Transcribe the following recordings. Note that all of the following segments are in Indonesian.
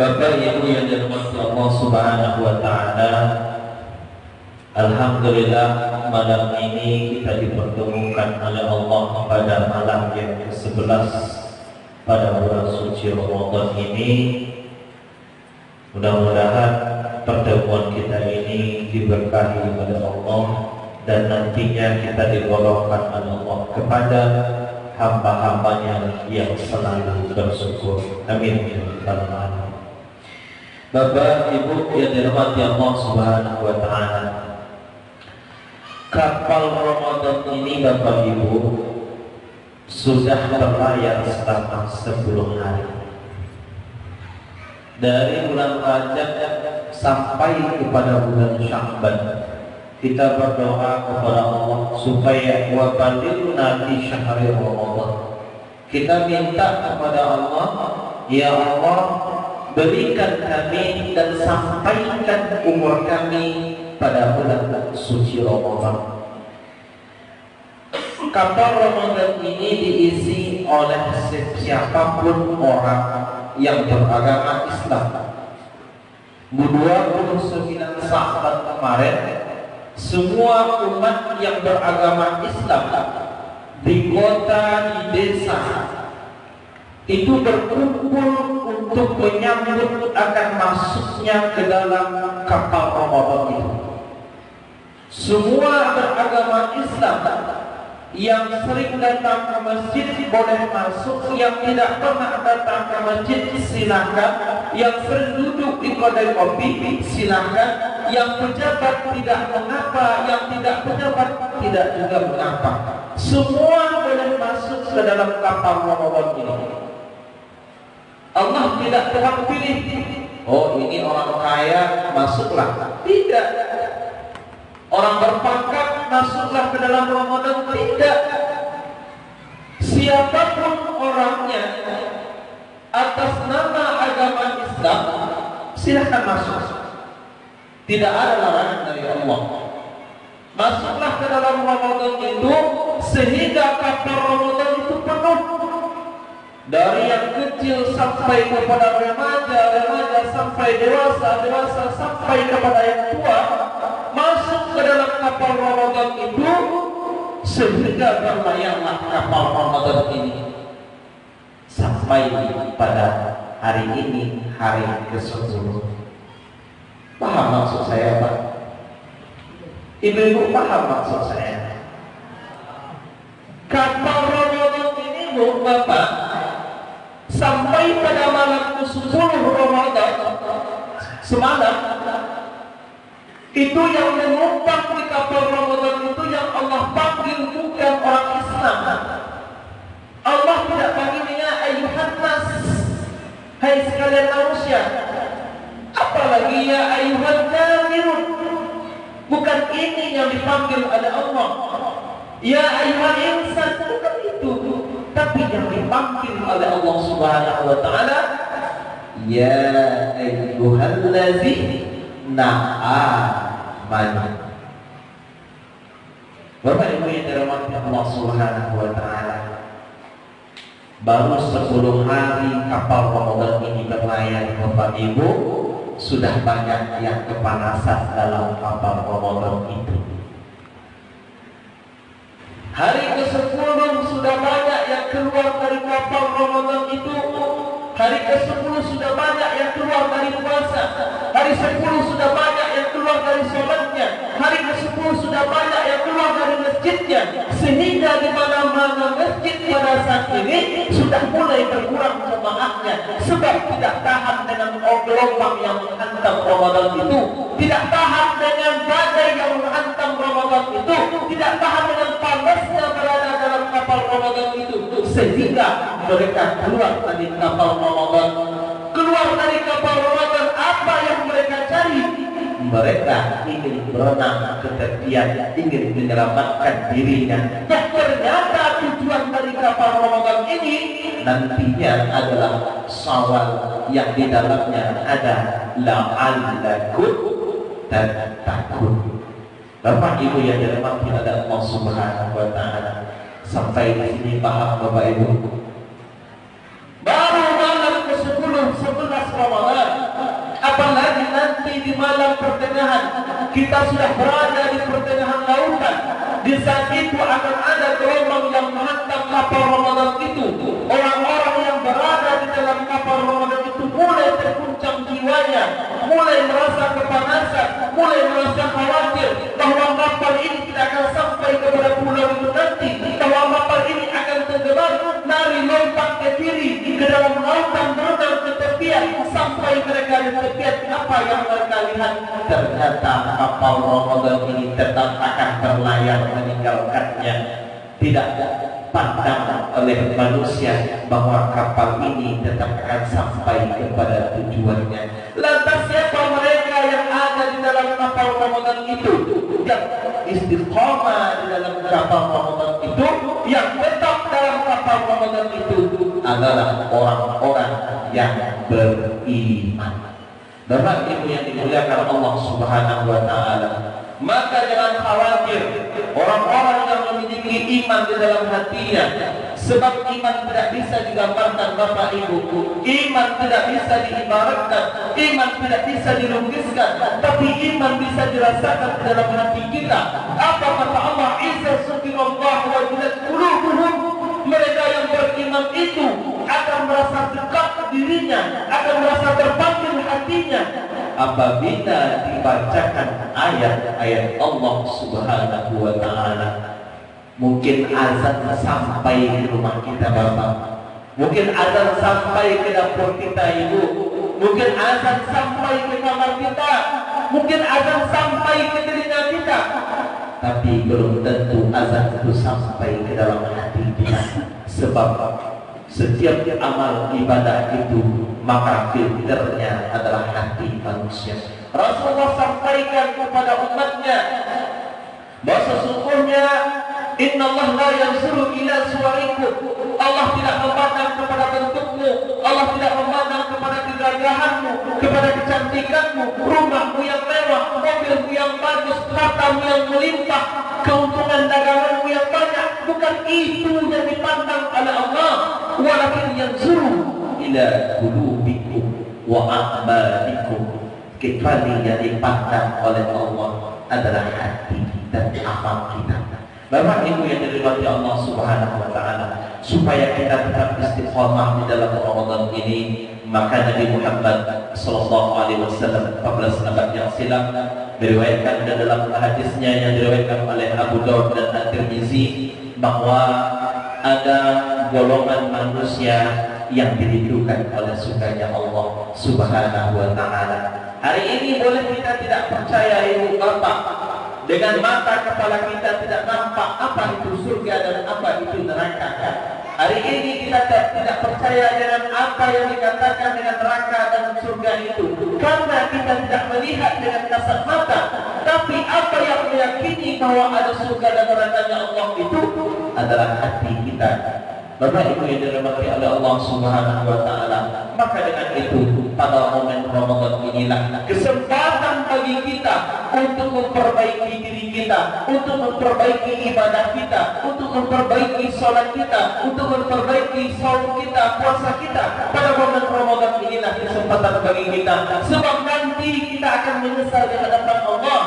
Bapak Ibu yang dirahmati Allah Subhanahu wa taala, alhamdulillah malam ini kita dipertemukan oleh Allah pada malam yang ke-11 pada bulan suci Ramadan ini. Mudah-mudahan pertemuan kita ini diberkahi oleh Allah dan nantinya kita digolongkan oleh Allah kepada hamba-hambanya yang selalu bersyukur. Amin ya rabbal alamin. Bapak Ibu yang dirahmati Allah Subhanahu wa taala, kapal Ramadan ini Bapak Ibu sudah berlayar selama 10 hari. Dari bulan Rajab sampai kepada bulan Sya'ban, kita berdoa kepada Allah supaya wa balighna fi syahri Ramadan. Kita minta kepada Allah, ya Allah, berikan kami dan sampaikan umur kami pada bulan suci Ramadan. Kapal Ramadan ini diisi oleh siapapun orang yang beragama Islam. 29 Sya'ban kemarin, semua umat yang beragama Islam di kota, di desa itu berkumpul untuk menyambut akan masuknya ke dalam kapal Ramadan itu. Semua beragama Islam yang sering datang ke masjid boleh masuk, yang tidak pernah datang ke masjid silakan, yang sering duduk di kedai kopi silakan, yang pejabat tidak mengapa, yang tidak pejabat tidak juga mengapa. Semua boleh masuk ke dalam kapal Ramadan ini. Allah tidak telah pilih, oh ini orang kaya masuklah. Tidak. Orang berpangkat masuklah ke dalam Ramadan. Tidak. Siapapun orangnya atas nama agama Islam silahkan masuk. Tidak ada larangan dari Allah. Masuklah ke dalam Ramadan itu sehingga kapal Ramadan itu penuh. Dari yang kecil sampai kepada remaja, remaja sampai dewasa, dewasa sampai kepada yang tua, masuk ke dalam kapal Ramadan itu sehingga berlayarlah kapal Ramadan ini sampai pada hari ini, hari ke-10. Paham maksud saya, Pak? Ibu-ibu paham maksud saya? Kapal Ramadan ini, Bu, Bapak, sampai pada malam ke-10 Ramadan semalam, itu yang menumpang di kapal Ramadan itu yang Allah panggil bukan orang Islam. Allah tidak panggilnya ayuhan nas, hai sekalian manusia, apalagi ya ayuhan kafirun. Bukan ini yang dipanggil oleh Allah. Ya ayuhan insan, bukan itu. Tapi yang dipanggil oleh Allah Subhanahu wa taala, ya ayyuhallazina amanu. Bapak Ibu yang dirahmati Allah Subhanahu wa taala, baru 10 hari kapal Ramadan ini berlayar, Bapak Ibu, sudah banyak yang kepanasan dalam kapal Ramadan itu. Hari ke-10 sudah banyak yang keluar dari kapal Ramadan itu. Hari ke-10 sudah banyak yang keluar dari puasa. Hari 10 sudah banyak yang keluar dari sholatnya. Hari ke-10 sudah banyak yang keluar dari masjidnya. Sehingga di mana-mana masjid pada saat ini sudah mulai berkurang jemaahnya. Sebab tidak tahan dengan gelombang yang menghantam Ramadan itu, tidak tahan dengan badai yang menghantam Ramadan itu, tidak tahan dengan panasnya berada dalam kapal Ramadan itu, sehingga mereka keluar dari kapal Ramadan. Keluar dari kapal Ramadan, apa yang mereka cari? Mereka ingin berenang ke tepian, ingin menyelamatkan dirinya. Dan ternyata tujuan dari kapal Ramadan ini nantinya adalah Syawal yang di dalamnya ada la'allakum tattaqun. Bapak Ibu yang dirahmati Allah Subhanahu wa taala, sampai di sini paham Bapak Ibu? Baru malam ke-10 11 Ramadan di malam pertengahan, kita sudah berada di pertengahan lautan. Di saat itu akan ada gelombang yang menghantam kapal Ramadan itu. Orang-orang yang berada di dalam kapal Ramadan itu mulai terguncang jiwanya, mulai merasa kepanasan, mulai merasa khawatir bahwa kapal ini tidak akan sampai kepada pulau itu nanti, bahwa kapal ini akan tenggelam, lari lompat ke kiri ke dalam lautan, berenang ke tepian sampai mereka di tepian. Apa yang mereka lihat? Ternyata kapal Ramadan ini tetap akan berlayar meninggalkannya, tidak pandang oleh manusia bahwa kapal ini tetap akan sampai kepada tujuannya. Lantas siapa mereka yang ada di dalam kapal Ramadan itu, yang istiqomah di dalam kapal Ramadan itu, yang tetap dalam kapal Ramadan itu adalah orang-orang yang beriman. Bapak Ibu yang dimuliakan Allah Subhanahu wa taala, maka jangan khawatir orang-orang yang memiliki iman di dalam hatinya, sebab iman tidak bisa digambarkan Bapak Ibu, iman tidak bisa diibaratkan, iman tidak bisa dilukiskan, tapi iman bisa dirasakan di dalam hati kita. Apa kata Allah? Izza sukirallahu wa jilat qulubuhum. Mereka yang beriman itu akan merasa dekat dirinya, akan merasa terpanggil hatinya apabila dibacakan ayat-ayat Allah Subhanahu wa taala. Mungkin azan sampai di rumah kita Bapak, mungkin azan sampai ke dapur kita Ibu, mungkin azan sampai ke kamar kita, mungkin azan sampai ke telinga kita, tapi belum tentu azan itu sampai ke dalam hati kita. Sebab setiap amal ibadah itu maka filternya adalah hati manusia. Rasulullah sampaikan kepada umatnya bahwa sesungguhnya innallaha la yanzuru ila suwarikum. Allah tidak memandang kepada bentukmu, Allah tidak memandang kepada kegagahanmu, kepada kecantikanmu, rumahmu yang mewah, mobilmu yang bagus, hartamu yang melimpah, keuntungan daganganmu yang banyak. Bukan itu yang dipandang oleh Allah. Walakin yanzuru ila qulubikum wa a'malikum. Kecuali yang dipandang oleh Allah adalah hati dan amal kita. Bapak Ibu yang dirahmati Allah Subhanahu wa taala, supaya kita tetap istiqomah di dalam Ramadan ini, maka Nabi Muhammad sallallahu alaihi wasallam 14 abad yang silam meriwayatkan dalam hadisnya yang diriwayatkan oleh Abu Daud dan At-Tirmizi bahwa ada golongan manusia yang dirindukan oleh surganya Allah Subhanahu wa taala. Hari ini boleh kita tidak percaya Ibu Bapak, dengan mata kepala kita tidak nampak apa itu surga dan apa itu neraka. Hari ini kita tidak percaya dengan apa yang dikatakan dengan neraka dan surga itu, karena kita tidak melihat dengan kasat mata. Tapi apa yang meyakini bahwa ada surga dan nerakanya Allah itu adalah hati kita. Bapak Ibu yang dirahmati oleh Allah Subhanahu wa taala, maka dengan itu pada momen Ramadan inilah kesempatan bagi kita untuk memperbaiki diri kita, untuk memperbaiki ibadah kita, untuk memperbaiki sholat kita, untuk memperbaiki saum kita, puasa kita. Pada momen Ramadan inilah kesempatan bagi kita, sebab nanti kita akan menyesal di hadapan Allah.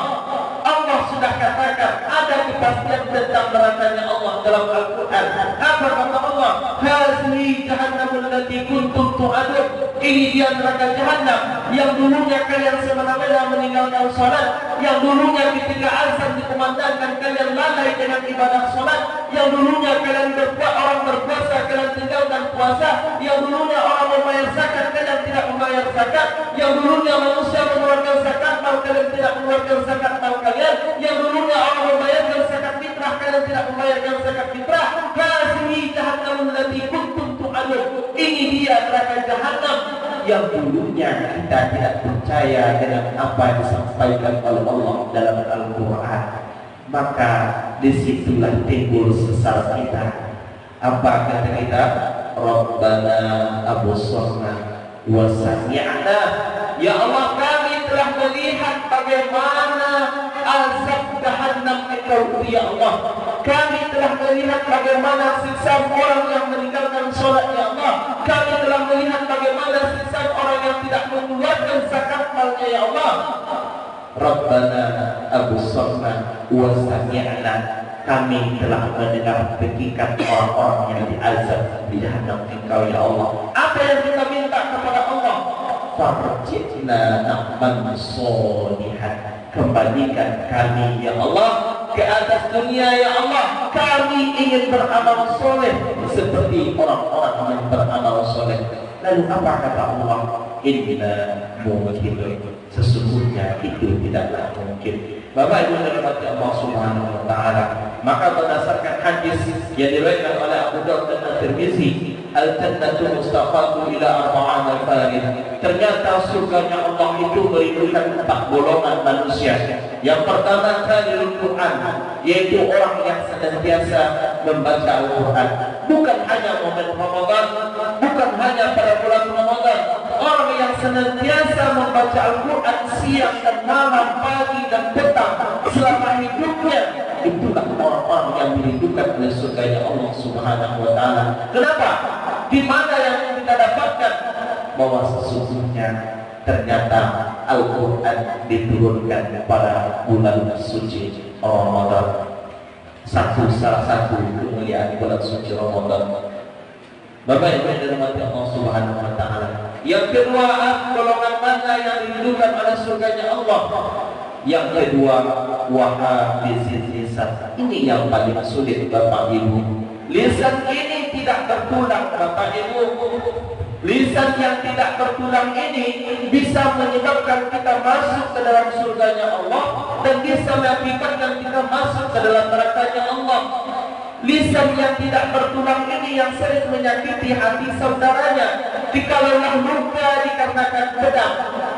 Allah sudah katakan ada kepastian tentang nerakanya Allah dalam Al-Quran. Apa kata Allah? Hazihi jahannamul lati kuntum tu'adun. Ini dia neraka jahannam yang dulunya kalian semena-mena meninggalkan salat, yang dulunya ketika azan dikumandangkan kalian lalai dengan ibadah salat, yang dulunya kalian orang berpuasa kalian tinggalkan puasa, yang dulunya orang membayar zakat kalian tidak membayar zakat, yang dulunya manusia mengeluarkan zakat mal kalian tidak mengeluarkan zakat mal kalian, yang dulunya orang membayarkan zakat fitrah kalian tidak membayarkan zakat fitrah. Hazihi jahannamul lati kuntum tu'adun. Ini dia neraka jahannam yang dulunya kita tidak percaya dengan apa yang disampaikan oleh Allah dalam Al-Quran. Maka disitulah timbul sesal kita. Apa kata kita? Rabbana absarna wa sami'na. Ya Allah, kami telah melihat bagaimana azab jahannam itu, ya Allah. Kami telah melihat bagaimana siksa orang yang meninggalkan sholat, ya Allah. Kami telah melihat bagaimana siksa orang yang tidak mengeluarkan zakat malnya, ya Allah. Rabbana absarna wa sami'na, kami telah mendengar dekikan orang-orang yang diazab di jahanam Engkau ya Allah. Apa yang kita minta kepada Allah? Farji'na na'mal sholihan, kembalikan kami ya Allah ke atas dunia ya Allah. Kami ingin beramal soleh seperti orang-orang yang beramal soleh. Lalu apa kata Allah? Inna mungkin, sesungguhnya itu tidaklah mungkin. Bapak Ibu dirahmati Allah Subhanahu wa taala, maka berdasarkan hadis yang diriwayatkan oleh Abu Daud dan At-Tirmizi, al-jannatu mustaqatu ila arba'an al-farid. Ternyata surganya Allah itu merindukan 4 golongan manusia. Yang pertama kali Al-Quran, yaitu orang yang senantiasa membaca Al-Quran, bukan hanya momen Ramadan, bukan hanya pada bulan Ramadan. Orang yang senantiasa membaca Al-Quran siang dan malam, pagi dan petang selama hidupnya, itulah orang-orang yang dirindukan oleh surganya Allah Subhanahu wa taala. Kenapa? Di mana yang kita dapatkan bahwa sesungguhnya ternyata Al-Quran diturunkan pada bulan suci Ramadan. Salah satu kemuliaan bulan suci Ramadan. Bapak Ibu yang dirahmati Allah Subhanahu wa taala. Yang kedua, golongan mana yang dirindukan oleh surganya Allah? Yang kedua, wahabizil lisan. Ini yang paling sulit Bapak Ibu. Lisan ini tidak tertulang Bapak Ibu. Lisan yang tidak tertulang ini bisa menyebabkan kita masuk ke dalam surganya Allah dan bisa mengakibatkan kita masuk ke dalam nerakanya Allah. Lisan yang tidak bertulang ini yang sering menyakiti hati saudaranya. Jikalau luka dikarenakan pedang,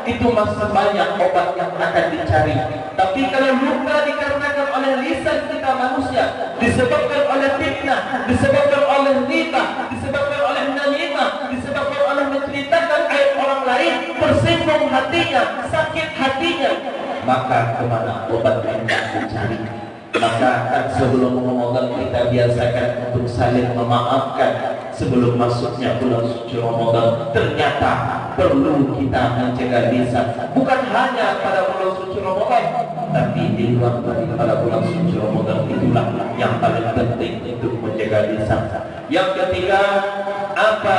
itu masih banyak obat yang akan dicari. Tapi kalau luka dikarenakan oleh lisan kita manusia, disebabkan oleh fitnah, disebabkan oleh ghibah, disebabkan oleh namimah, disebabkan oleh menceritakan aib orang lain, tersinggung hatinya, sakit hatinya, maka kemana obat yang dicari? Maka sebelum Ramadan kita biasakan untuk saling memaafkan. Sebelum masuknya bulan suci Ramadan, ternyata perlu kita menjaga lisan. Bukan hanya pada bulan suci Ramadan, tapi di luar daripada bulan suci Ramadan itulah yang paling penting untuk menjaga lisan. Yang ketiga, apa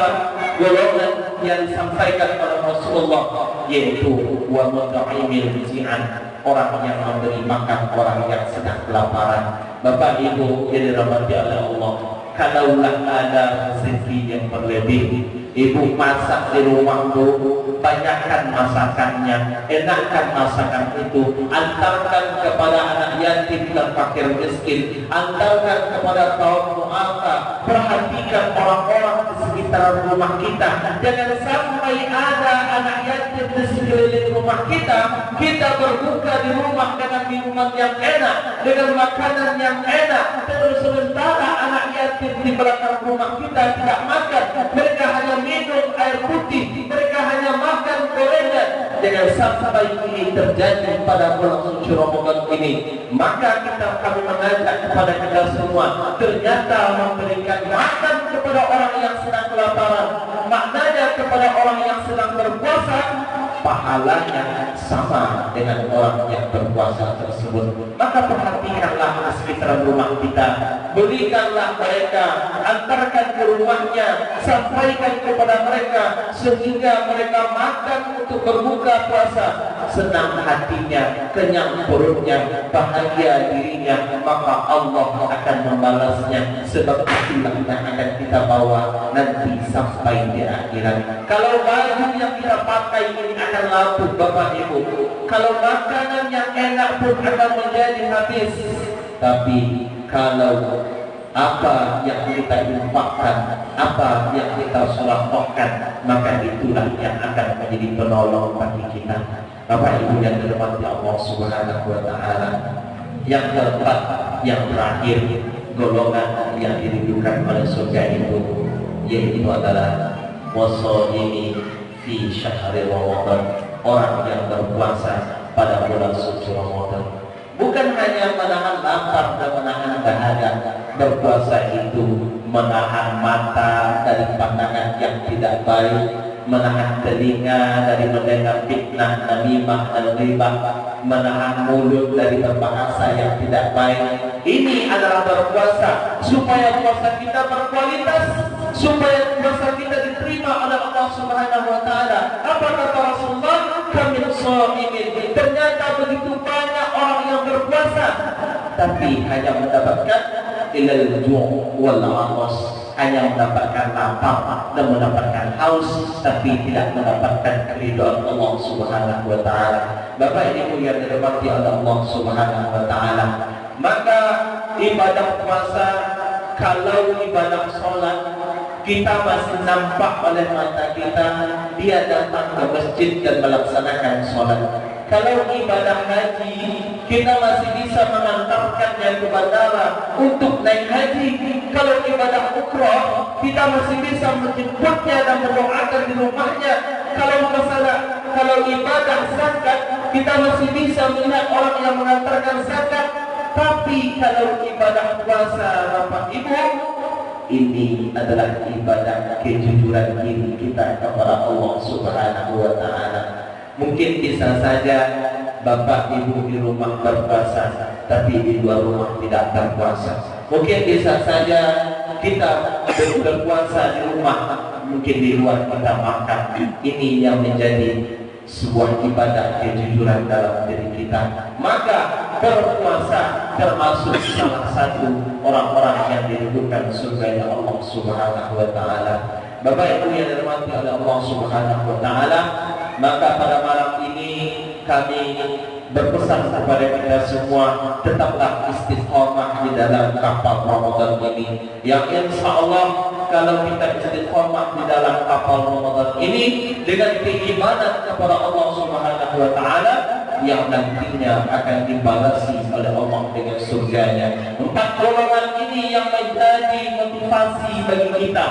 golongan yang disampaikan oleh Rasulullah, yaitu wa mut'imil ji'an, orang yang memberi makan orang yang sedang kelaparan. Bapak Ibu yang dirahmati oleh Allah, kalaulah ada rezeki yang berlebih, ibu masak di rumah Bu, banyakkan masakannya, enakkan masakan itu, antarkan kepada anak yatim dan fakir miskin, antarkan kepada kaum duafa, perhatikan orang-orang di sekitar rumah kita. Jangan sampai ada anak yatim di sekeliling rumah kita, kita berbuka di rumah dengan minuman yang enak, dengan makanan yang enak, terus sementara anak yatim di belakang rumah kita tidak makan, mereka hanya minum air putih, mereka hanya makan gorengan. Jangan sampai ini terjadi pada bulan suci Ramadan ini. Maka kami mengajak kepada kita semua, ternyata memberikan makan kepada orang yang sedang kelaparan, maknanya kepada orang yang sedang berpuasa, pahalanya sama dengan orang yang berpuasa tersebut. Maka perhatikanlah di sekitar rumah kita, berikanlah mereka, antarkan ke rumahnya, sampaikan kepada mereka sehingga mereka makan untuk berbuka puasa, senang hatinya, kenyang perutnya, bahagia dirinya, maka Allah akan membalasnya. Sebab itulah yang akan kita bawa nanti sampai di akhirat. Kalau baju yang kita pakai ini akan lapuk Bapak Ibu, kalau makanan yang enak pun akan menjadi habis, tapi kalau apa yang kita infakkan, apa yang kita sedekahkan, maka itulah yang akan menjadi penolong bagi kita. Bapak Ibu yang dirahmati Allah Subhanahu wa taala. Yang keempat, yang terakhir, golongan yang dirindukan oleh surga itu, yaitu adalah wasaimi fi syahri Ramadan, orang yang berpuasa pada bulan suci Ramadan. Bukan hanya menahan lapar dan menahan dahaga. Berpuasa itu menahan mata dari pandangan yang tidak baik, menahan telinga dari mendengar fitnah, namimah dan ghibah, menahan mulut dari berbahasa yang tidak baik. Ini adalah berpuasa supaya puasa kita berkualitas, supaya puasa kita diterima oleh Allah Subhanahu wa taala. Apa kata Rasulullah? Kamil shaimin. Ternyata begitu banyak orang yang berpuasa tapi hanya mendapatkan ilal ju' wal 'atas, hanya mendapatkan lapar dan mendapatkan haus, tapi tidak mendapatkan keridhaan Allah Subhanahu wa taala. Bapak Ibu yang dirahmati oleh Allah Subhanahu wa taala, maka ibadah puasa, kalau ibadah sholat kita masih nampak oleh mata kita, dia datang ke masjid dan melaksanakan sholat. Kalau ibadah haji, kita masih bisa mengantarkannya ke bandara untuk naik haji. Kalau ibadah umrah, kita masih bisa menjemputnya dan mendoakan di rumahnya. Kalau ibadah zakat, kita masih bisa melihat orang yang mengantarkan zakat. Tapi kalau ibadah puasa, Bapak Ibu, ini adalah ibadah kejujuran diri kita kepada Allah Subhanahu wa taala. Mungkin bisa saja Bapak Ibu di rumah berpuasa, tapi di luar rumah tidak berpuasa. Mungkin bisa saja kita berpuasa di rumah, mungkin di luar kita makan. Ini yang menjadi sebuah ibadah kejujuran dalam diri kita. Maka berpuasa termasuk salah satu orang-orang yang dirindukan surga Allah Subhanahu wa taala. Bapak Ibu yang dirahmati oleh Allah Subhanahu wa taala, maka pada malam ini kami berpesan kepada kita semua, tetaplah istiqomah di dalam kapal Ramadan ini, yang insya Allah kalau kita istiqomah di dalam kapal Ramadan ini dengan keimanan kepada Allah Subhanahu wa taala, yang nantinya akan dibalasi oleh Allah dengan surganya. 4 golongan ini yang menjadi motivasi bagi kita.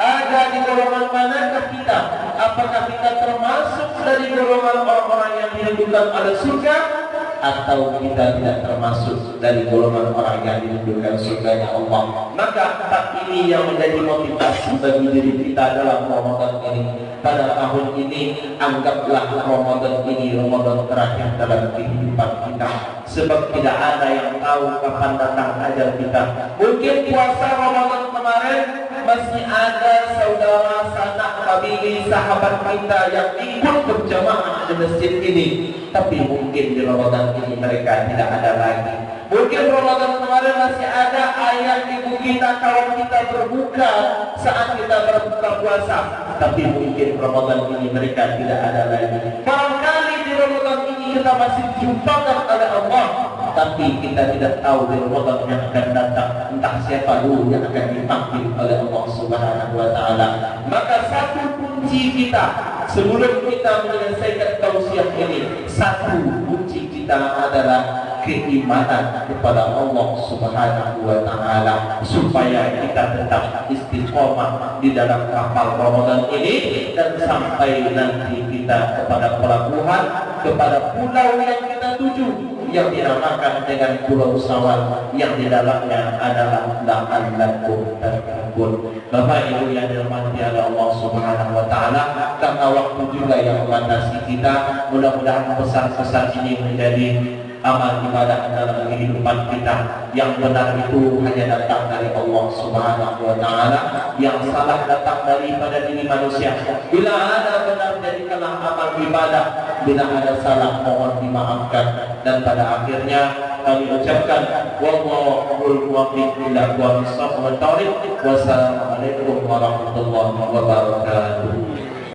Ada di golongan manakah kita? Apakah kita termasuk dari golongan orang-orang yang dirindukan oleh surga, atau kita tidak termasuk dari golongan orang yang dirindukan surganya Allah? Maka 4 ini yang menjadi motivasi bagi diri kita dalam Ramadan ini. Pada tahun ini, anggaplah Ramadan ini Ramadan terakhir dalam kehidupan kita, sebab tidak ada yang tahu kapan datang ajal kita. Mungkin puasa Ramadan kemarin masih ada saudara, sanak, famili, sahabat kita yang ikut berjamaah di masjid ini, tapi mungkin di Ramadan ini mereka tidak ada lagi. Mungkin Ramadan kemarin masih ada ayah, ibu kita, kawan kita berbuka saat kita berbuka puasa, tapi mungkin Ramadan ini mereka tidak ada lagi. Barangkali di Ramadan ini kita masih dijumpakan oleh Allah, tapi kita tidak tahu di Ramadan yang akan datang entah siapa dulu yang akan dipanggil oleh Allah Subhanahu wa taala. Maka satu kunci kita sebelum kita menyelesaikan tausiah ini, satu kunci kita adalah keimanan kepada Allah Subhanahu wa taala, supaya kita tetap istiqomah di dalam kapal Ramadan ini dan sampai nanti kita kepada pelabuhan, kepada pulau yang kita tuju, yang dinamakan dengan Pulau Sawal, yang di dalamnya adalah la'allakum tattaqun. Bapak Ibu yang dirahmati oleh Allah Subhanahu wa taala, karena waktu juga yang membatasi kita, mudah-mudahan pesan-pesan ini menjadi amal ibadah dalam kehidupan kita. Yang benar itu hanya datang dari Allah Subhanahu wa taala, yang salah datang daripada diri manusia. Bila ada benar, jadikanlah amal ibadah, bila ada salah mohon dimaafkan. Dan pada akhirnya kami ucapkan wallahul muwaffiq ila aqwamit thoriq. Wassalamualaikum warahmatullahi wabarakatuh.